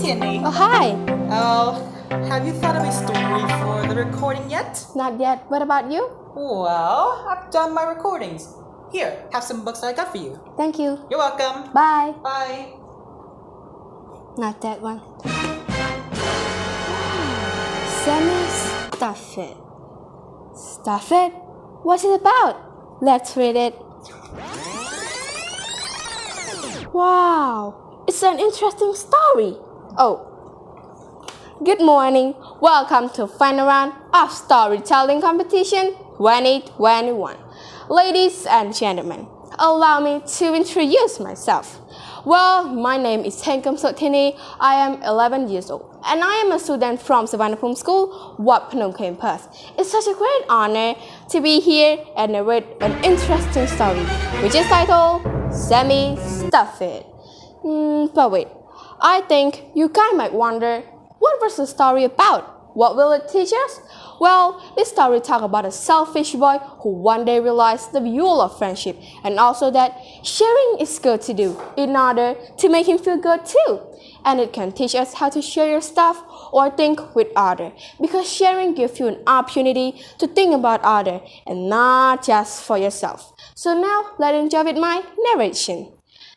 Tierney. Oh, hi. Oh, have you thought of a story for the recording yet? Not yet. What about you? Well, I've done my recordings. Here, have some books I got for you. Thank you. You're welcome. Bye. Bye. Not that one. Sammy Stuffit. Stuffit? What's it about? Let's read it. Wow, it's an interesting story. Oh. Good morning. Welcome to final round of storytelling competition 2021. Ladies and gentlemen, allow me to introduce myself. Well, my name is Sammy. I am 11 years old and I am a student from Savannapum School, Wat Phnom Penh, Perth. It's such a great honor to be here and narrate an interesting story, which is titled Sammy Stuffit. But wait, I think you guys might wonder, what was the story about? What will it teach us? Well, this story talks about a selfish boy who one day realized the value of friendship and also that sharing is good to do in order to make him feel good too. And it can teach us how to share your stuff or think with others because sharing gives you an opportunity to think about others and not just for yourself. So now, let's enjoy with my narration.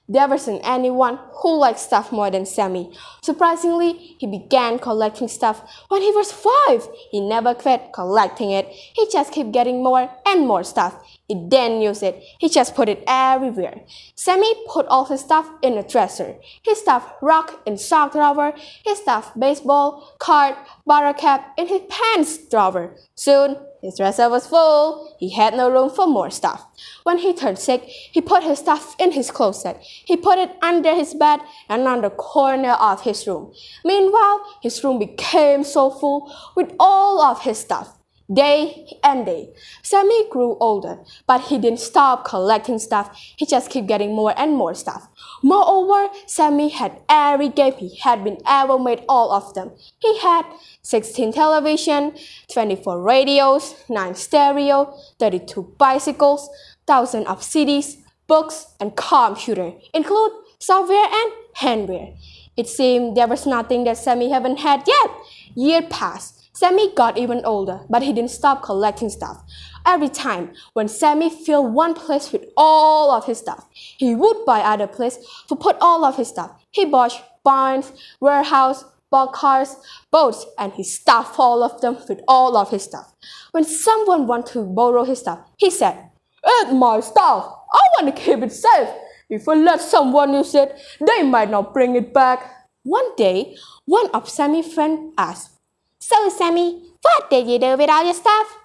There wasn't anyone who liked stuff more than Sammy. Surprisingly, he began collecting stuff when he was 5. He never quit collecting it. He just kept getting more and more stuff. He didn't use it. He just put it everywhere. Sammy put all his stuff in a dresser. His stuff rock in sock drawer. His stuff baseball, card, bottle cap in his pants drawer. Soon, his dresser was full. He had no room for more stuff. When he turned sick, he put his stuff in his closet. He put it under his bed and on the corner of his room. Meanwhile, his room became so full with all of his stuff. Day and day. Sammy grew older, but he didn't stop collecting stuff. He just kept getting more and more stuff. Moreover, Sammy had every game he had been ever made, all of them. He had 16 television, 24 radios, 9 stereo, 32 bicycles, thousands of CDs, books, and computer, include software and hardware. It seemed there was nothing that Sammy hadn't had yet. Years passed. Sammy got even older, but he didn't stop collecting stuff. Every time when Sammy filled one place with all of his stuff, he would buy other place to put all of his stuff. He bought barns, warehouse, bought cars, boats, and he stuffed all of them with all of his stuff. When someone wanted to borrow his stuff, he said, "It's my stuff. I want to keep it safe. If I let someone use it, they might not bring it back." One day, one of Sammy's friends asked, "So, Sammy, what did you do with all your stuff?"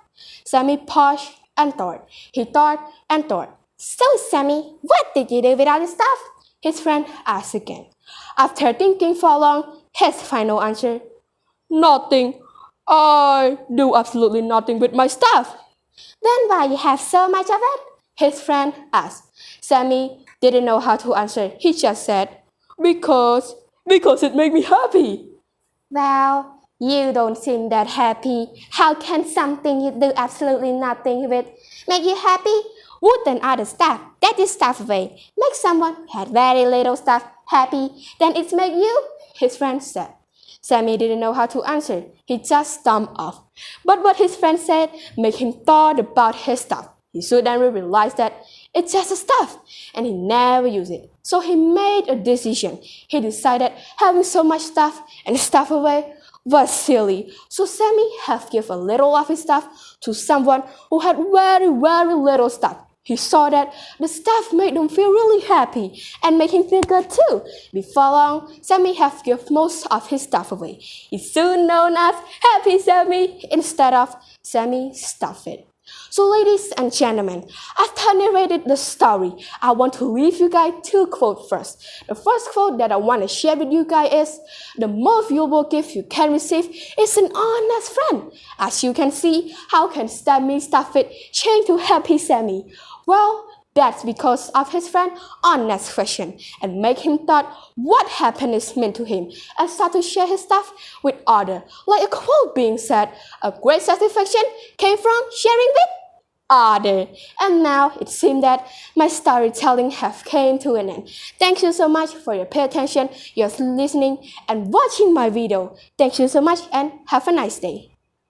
Sammy paused and thought. He thought and thought. "So, Sammy, what did you do with all your stuff?" His friend asked again. After thinking for long, his final answer, "Nothing. I do absolutely nothing with my stuff." "Then why you have so much of it?" his friend asked. Sammy didn't know how to answer. He just said, Because it made me happy." "Well, you don't seem that happy. How can something you do absolutely nothing with make you happy? Wouldn't other stuff that you stuff away make someone who had very little stuff happy? Then it make you?" his friend said. Sammy didn't know how to answer. He just stumped off. But what his friend said made him thought about his stuff. He suddenly realized that it's just a stuff, and he never used it. So he made a decision. He decided having so much stuff and stuff away was silly. So Sammy had given a little of his stuff to someone who had very, very little stuff. He saw that the stuff made him feel really happy and made him feel good too. Before long, Sammy had given most of his stuff away. He's soon known as Happy Sammy instead of Sammy Stuffit. So ladies and gentlemen, after narrated the story, I want to leave you guys 2 quotes first. The first quote that I want to share with you guys is, "The most valuable gift you can receive is an honest friend." As you can see, how can Sammy Stuffit change to Happy Sammy? Well, that's because of his friend honest question and make him thought what happiness meant to him and start to share his stuff with others. Like a quote being said, "A great satisfaction came from sharing with other. And now it seems that my storytelling have came to an end. Thank you so much for your pay attention, your listening and watching my video. Thank you so much and have a nice day.